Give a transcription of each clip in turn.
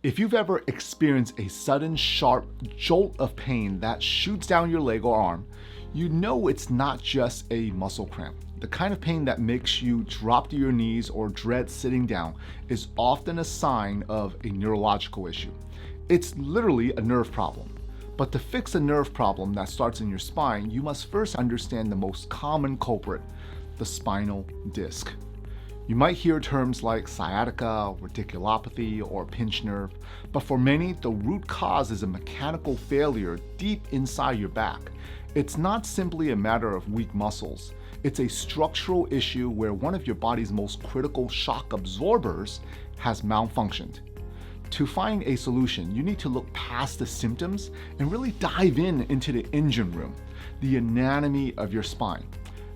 If you've ever experienced a sudden sharp jolt of pain that shoots down your leg or arm, you know it's not just a muscle cramp. The kind of pain that makes you drop to your knees or dread sitting down is often a sign of a neurological issue. It's literally a nerve problem. But to fix a nerve problem that starts in your spine, you must first understand the most common culprit, the spinal disc. You might hear terms like sciatica, radiculopathy, or pinched nerve, but for many, the root cause is a mechanical failure deep inside your back. It's not simply a matter of weak muscles. It's a structural issue where one of your body's most critical shock absorbers has malfunctioned. To find a solution, you need to look past the symptoms and really dive into the engine room, the anatomy of your spine.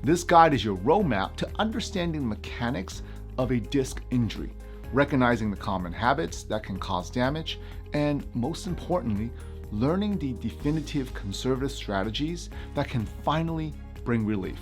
This guide is your roadmap to understanding the mechanics of a disc injury, recognizing the common habits that can cause damage, and most importantly, learning the definitive conservative strategies that can finally bring relief.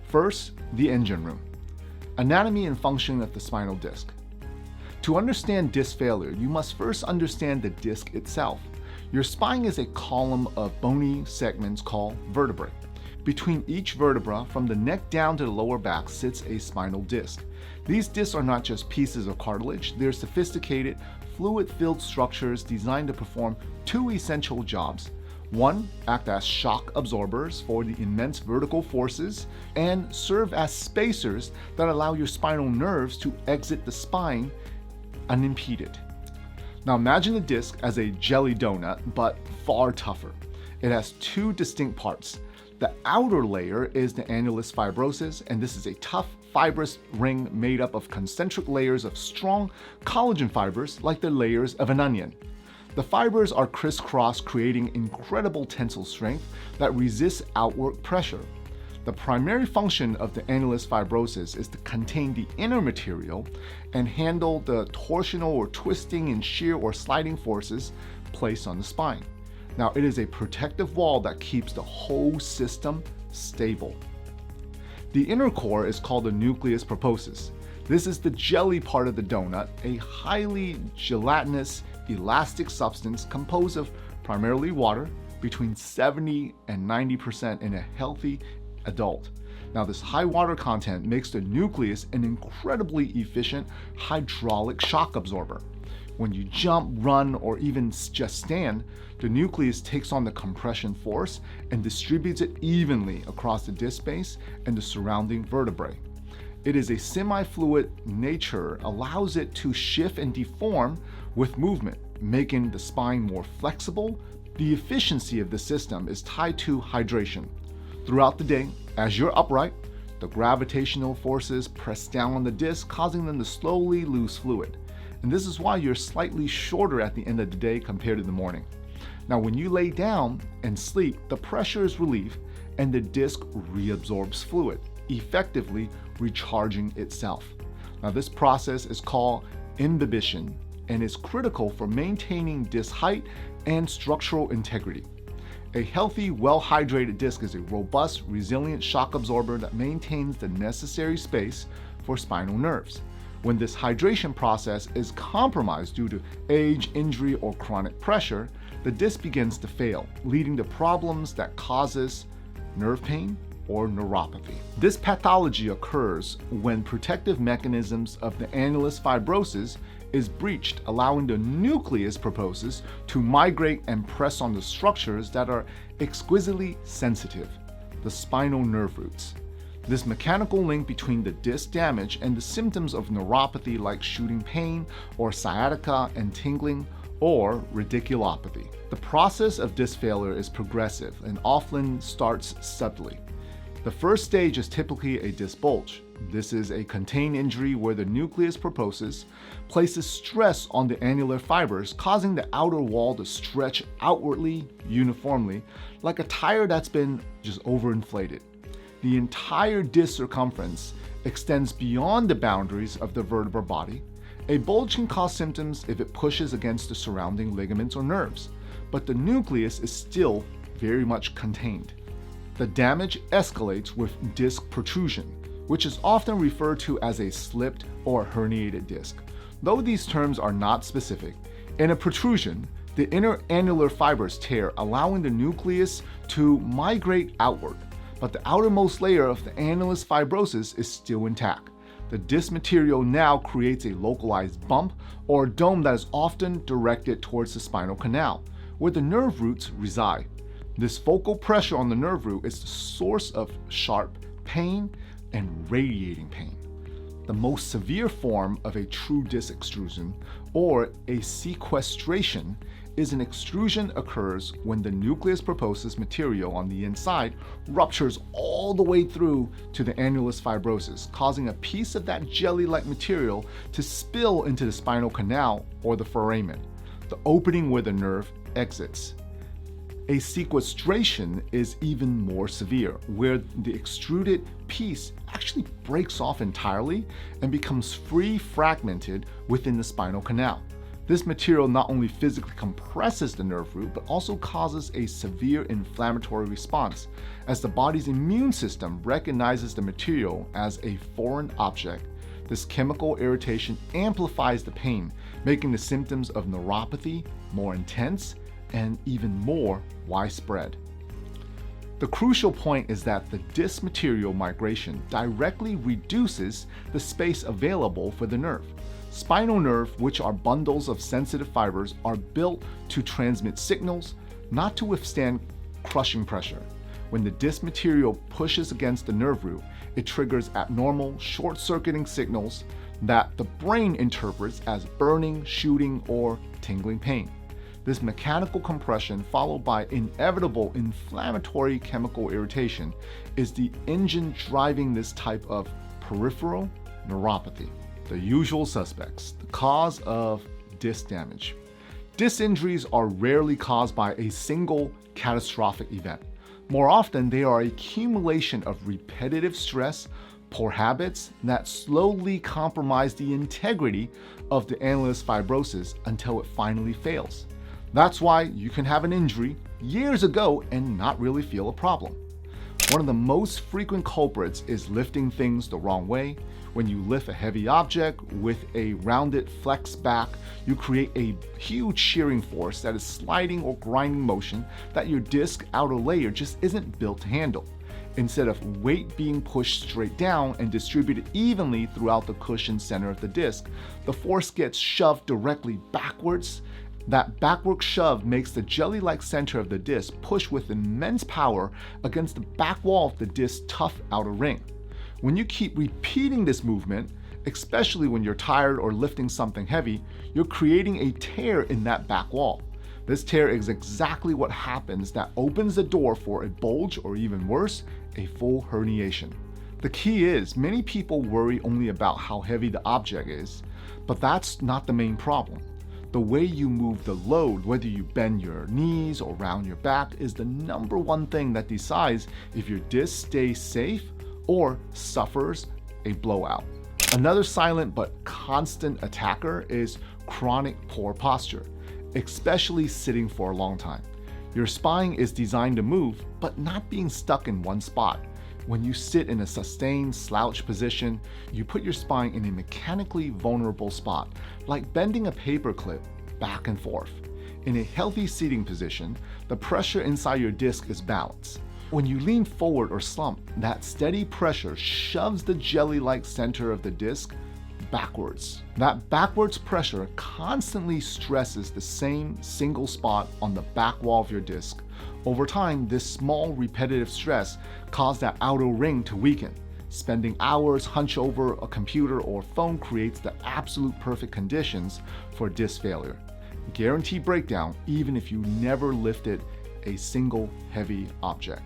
First, the engine room. Anatomy and function of the spinal disc. To understand disc failure, you must first understand the disc itself. Your spine is a column of bony segments called vertebrae. Between each vertebra, from the neck down to the lower back, sits a spinal disc. These discs are not just pieces of cartilage, they're sophisticated, fluid-filled structures designed to perform two essential jobs. One, act as shock absorbers for the immense vertical forces, and serve as spacers that allow your spinal nerves to exit the spine unimpeded. Now imagine the disc as a jelly donut, but far tougher. It has two distinct parts. The outer layer is the annulus fibrosus, and this is a tough, fibrous ring made up of concentric layers of strong collagen fibers like the layers of an onion. The fibers are crisscrossed, creating incredible tensile strength that resists outward pressure. The primary function of the annulus fibrosus is to contain the inner material and handle the torsional or twisting and shear or sliding forces placed on the spine. Now, it is a protective wall that keeps the whole system stable. The inner core is called the nucleus pulposus. This is the jelly part of the donut, a highly gelatinous, elastic substance composed of primarily water, between 70 and 90% in a healthy adult. Now, this high water content makes the nucleus an incredibly efficient hydraulic shock absorber. When you jump, run, or even just stand, the nucleus takes on the compression force and distributes it evenly across the disc space and the surrounding vertebrae. It is a semi-fluid nature, allows it to shift and deform with movement, making the spine more flexible. The efficiency of the system is tied to hydration. Throughout the day, as you're upright, the gravitational forces press down on the disc, causing them to slowly lose fluid. And this is why you're slightly shorter at the end of the day compared to the morning. Now, when you lay down and sleep, the pressure is relieved and the disc reabsorbs fluid, effectively recharging itself. Now, this process is called imbibition and is critical for maintaining disc height and structural integrity. A healthy, well-hydrated disc is a robust, resilient shock absorber that maintains the necessary space for spinal nerves. When this hydration process is compromised due to age, injury, or chronic pressure, the disc begins to fail, leading to problems that causes nerve pain or neuropathy. This pathology occurs when protective mechanisms of the annulus fibrosus is breached, allowing the nucleus pulposus to migrate and press on the structures that are exquisitely sensitive, the spinal nerve roots. This mechanical link between the disc damage and the symptoms of neuropathy like shooting pain or sciatica and tingling or radiculopathy. The process of disc failure is progressive and often starts subtly. The first stage is typically a disc bulge. This is a contained injury where the nucleus pulposus places stress on the annular fibers, causing the outer wall to stretch outwardly uniformly like a tire that's been just overinflated. The entire disc circumference extends beyond the boundaries of the vertebral body. A bulge can cause symptoms if it pushes against the surrounding ligaments or nerves, but the nucleus is still very much contained. The damage escalates with disc protrusion, which is often referred to as a slipped or herniated disc. Though these terms are not specific, in a protrusion, the inner annular fibers tear, allowing the nucleus to migrate outward, but the outermost layer of the annulus fibrosus is still intact. The disc material now creates a localized bump or dome that is often directed towards the spinal canal, where the nerve roots reside. This focal pressure on the nerve root is the source of sharp pain and radiating pain. The most severe form of a true disc extrusion, or a sequestration, is an extrusion occurs when the nucleus pulposus material on the inside ruptures all the way through to the annulus fibrosus, causing a piece of that jelly-like material to spill into the spinal canal or the foramen, the opening where the nerve exits. A sequestration is even more severe, where the extruded piece actually breaks off entirely and becomes free fragmented within the spinal canal. This material not only physically compresses the nerve root, but also causes a severe inflammatory response, as the body's immune system recognizes the material as a foreign object. This chemical irritation amplifies the pain, making the symptoms of neuropathy more intense and even more widespread. The crucial point is that the disc material migration directly reduces the space available for the nerve. Spinal nerve, which are bundles of sensitive fibers, are built to transmit signals, not to withstand crushing pressure. When the disc material pushes against the nerve root, it triggers abnormal, short-circuiting signals that the brain interprets as burning, shooting, or tingling pain. This mechanical compression, followed by inevitable inflammatory chemical irritation, is the engine driving this type of peripheral neuropathy. The usual suspects. The cause of disc damage. Disc injuries are rarely caused by a single catastrophic event. More often, they are an accumulation of repetitive stress, poor habits that slowly compromise the integrity of the annulus fibrosus until it finally fails. That's why you can have an injury years ago and not really feel a problem. One of the most frequent culprits is lifting things the wrong way. When you lift a heavy object with a rounded flex back, you create a huge shearing force that is sliding or grinding motion that your disc outer layer just isn't built to handle. Instead of weight being pushed straight down and distributed evenly throughout the cushion center of the disc, the force gets shoved directly backwards. That backward shove makes the jelly-like center of the disc push with immense power against the back wall of the disc's tough outer ring. When you keep repeating this movement, especially when you're tired or lifting something heavy, you're creating a tear in that back wall. This tear is exactly what happens that opens the door for a bulge, or even worse, a full herniation. The key is, many people worry only about how heavy the object is, but that's not the main problem. The way you move the load, whether you bend your knees or round your back, is the number one thing that decides if your disc stays safe or suffers a blowout. Another silent but constant attacker is chronic poor posture, especially sitting for a long time. Your spine is designed to move, but not being stuck in one spot. When you sit in a sustained slouch position, you put your spine in a mechanically vulnerable spot, like bending a paper clip back and forth. In a healthy seating position, the pressure inside your disc is balanced. When you lean forward or slump, that steady pressure shoves the jelly-like center of the disc backwards. That backwards pressure constantly stresses the same single spot on the back wall of your disc. Over time, this small repetitive stress causes that outer ring to weaken. Spending hours hunched over a computer or phone creates the absolute perfect conditions for disc failure. Guaranteed breakdown even if you never lifted a single heavy object.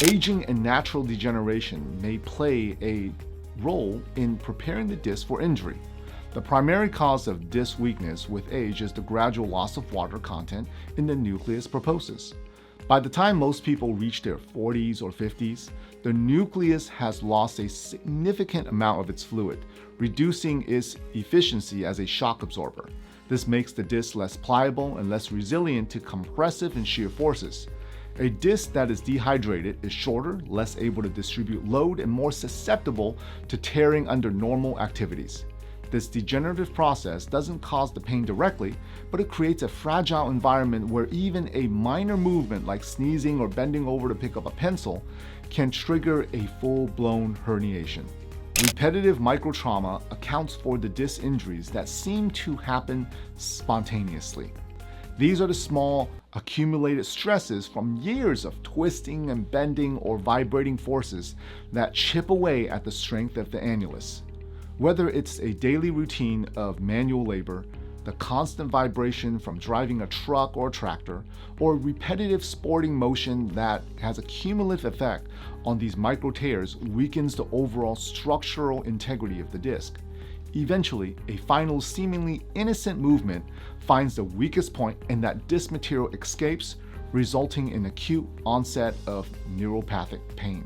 Aging and natural degeneration may play a role in preparing the disc for injury. The primary cause of disc weakness with age is the gradual loss of water content in the nucleus pulposus. By the time most people reach their 40s or 50s, the nucleus has lost a significant amount of its fluid, reducing its efficiency as a shock absorber. This makes the disc less pliable and less resilient to compressive and shear forces. A disc that is dehydrated is shorter, less able to distribute load, and more susceptible to tearing under normal activities. This degenerative process doesn't cause the pain directly, but it creates a fragile environment where even a minor movement like sneezing or bending over to pick up a pencil can trigger a full-blown herniation. Repetitive microtrauma accounts for the disc injuries that seem to happen spontaneously. These are the small, accumulated stresses from years of twisting and bending or vibrating forces that chip away at the strength of the annulus. Whether it's a daily routine of manual labor, the constant vibration from driving a truck or tractor, or repetitive sporting motion that has a cumulative effect on these micro tears weakens the overall structural integrity of the disc. Eventually, a final seemingly innocent movement finds the weakest point and that disc material escapes, resulting in acute onset of neuropathic pain.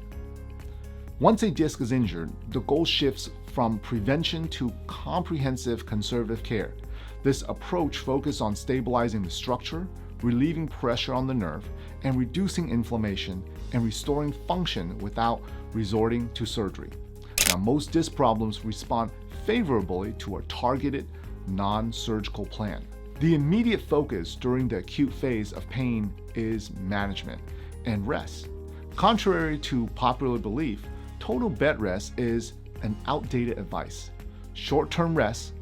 Once a disc is injured, the goal shifts from prevention to comprehensive conservative care. This approach focuses on stabilizing the structure, relieving pressure on the nerve, and reducing inflammation and restoring function without resorting to surgery. Now, most disc problems respond favorably to a targeted, non-surgical plan. The immediate focus during the acute phase of pain is management and rest. Contrary to popular belief, total bed rest is an outdated advice. Short-term rest,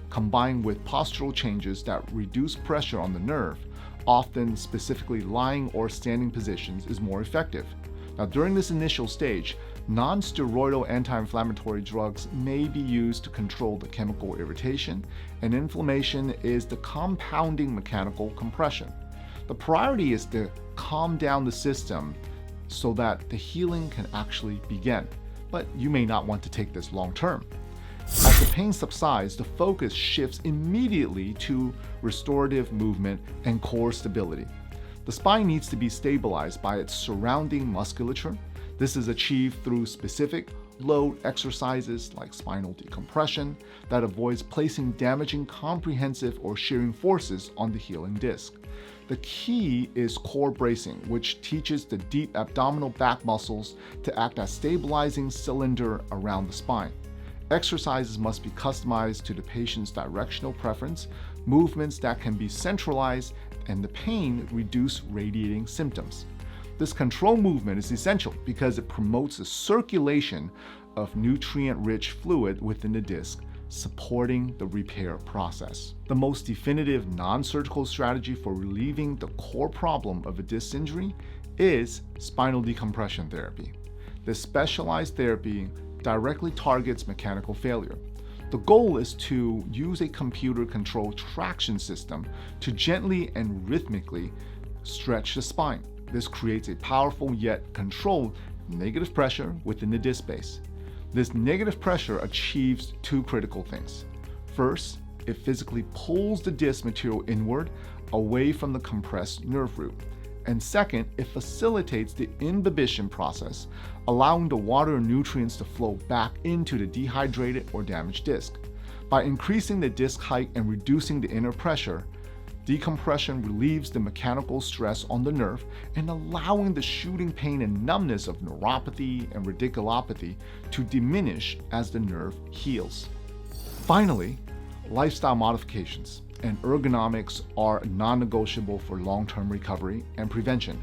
combined with postural changes that reduce pressure on the nerve, often specifically lying or standing positions, is more effective. Now, during this initial stage, non-steroidal anti-inflammatory drugs may be used to control the chemical irritation, and inflammation is the compounding mechanical compression. The priority is to calm down the system so that the healing can actually begin. But you may not want to take this long term. As the pain subsides, the focus shifts immediately to restorative movement and core stability. The spine needs to be stabilized by its surrounding musculature. This is achieved through specific load exercises like spinal decompression that avoids placing damaging comprehensive or shearing forces on the healing disc. The key is core bracing, which teaches the deep abdominal back muscles to act as stabilizing cylinder around the spine. Exercises must be customized to the patient's directional preference, movements that can be centralized, and the pain reduce radiating symptoms. This control movement is essential because it promotes the circulation of nutrient-rich fluid within the disc, supporting the repair process. The most definitive non-surgical strategy for relieving the core problem of a disc injury is spinal decompression therapy. This specialized therapy directly targets mechanical failure. The goal is to use a computer-controlled traction system to gently and rhythmically stretch the spine. This creates a powerful yet controlled negative pressure within the disc space. This negative pressure achieves two critical things. First, it physically pulls the disc material inward, away from the compressed nerve root. And second, it facilitates the imbibition process, allowing the water and nutrients to flow back into the dehydrated or damaged disc. By increasing the disc height and reducing the inner pressure, decompression relieves the mechanical stress on the nerve and allowing the shooting pain and numbness of neuropathy and radiculopathy to diminish as the nerve heals. Finally, lifestyle modifications and ergonomics are non-negotiable for long-term recovery and prevention.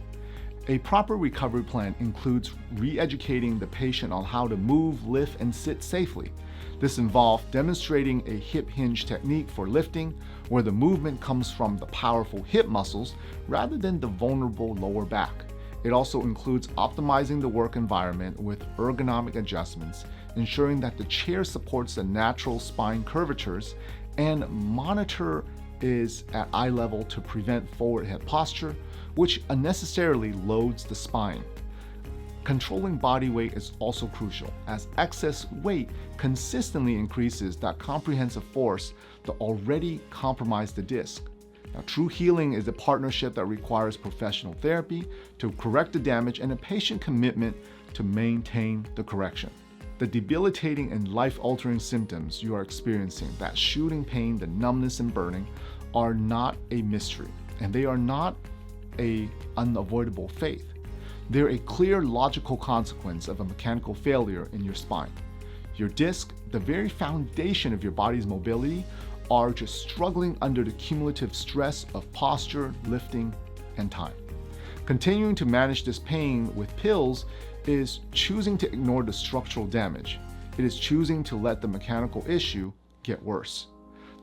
A proper recovery plan includes re-educating the patient on how to move, lift, and sit safely. This involves demonstrating a hip hinge technique for lifting, where the movement comes from the powerful hip muscles rather than the vulnerable lower back. It also includes optimizing the work environment with ergonomic adjustments, ensuring that the chair supports the natural spine curvatures, and monitor is at eye level to prevent forward head posture, which unnecessarily loads the spine. Controlling body weight is also crucial, as excess weight consistently increases that comprehensive force that already compromised the disc. Now, true healing is a partnership that requires professional therapy to correct the damage and a patient commitment to maintain the correction. The debilitating and life-altering symptoms you are experiencing, that shooting pain, the numbness and burning, are not a mystery, and they are not an unavoidable fate. They're a clear logical consequence of a mechanical failure in your spine. Your disc the very foundation of your body's mobility, are just struggling under the cumulative stress of posture, lifting, and time. Continuing to manage this pain with pills is choosing to ignore the structural damage. It is choosing to let the mechanical issue get worse.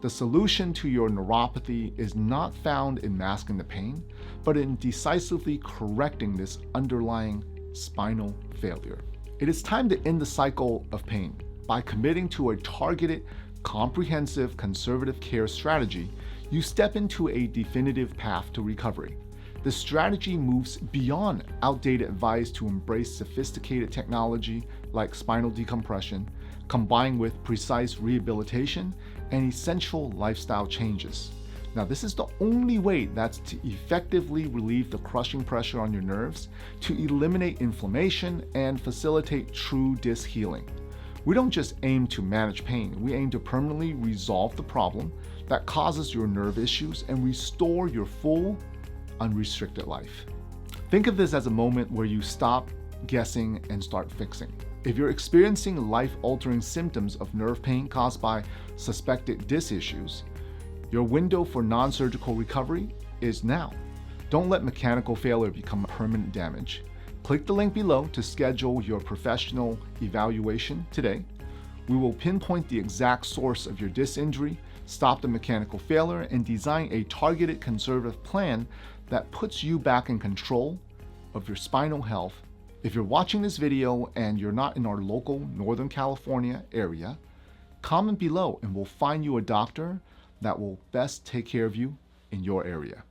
The solution to your neuropathy is not found in masking the pain, but in decisively correcting this underlying spinal failure. It is time to end the cycle of pain. By committing to a targeted, comprehensive, conservative care strategy, you step into a definitive path to recovery. The strategy moves beyond outdated advice to embrace sophisticated technology like spinal decompression, combined with precise rehabilitation and essential lifestyle changes. Now, this is the only way that's to effectively relieve the crushing pressure on your nerves, to eliminate inflammation, and facilitate true disc healing. We don't just aim to manage pain, we aim to permanently resolve the problem that causes your nerve issues and restore your full, unrestricted life. Think of this as a moment where you stop guessing and start fixing. If you're experiencing life-altering symptoms of nerve pain caused by suspected disc issues, your window for non-surgical recovery is now. Don't let mechanical failure become permanent damage. Click the link below to schedule your professional evaluation today. We will pinpoint the exact source of your disc injury, stop the mechanical failure, and design a targeted conservative plan that puts you back in control of your spinal health. If you're watching this video and you're not in our local Northern California area, comment below and we'll find you a doctor that will best take care of you in your area.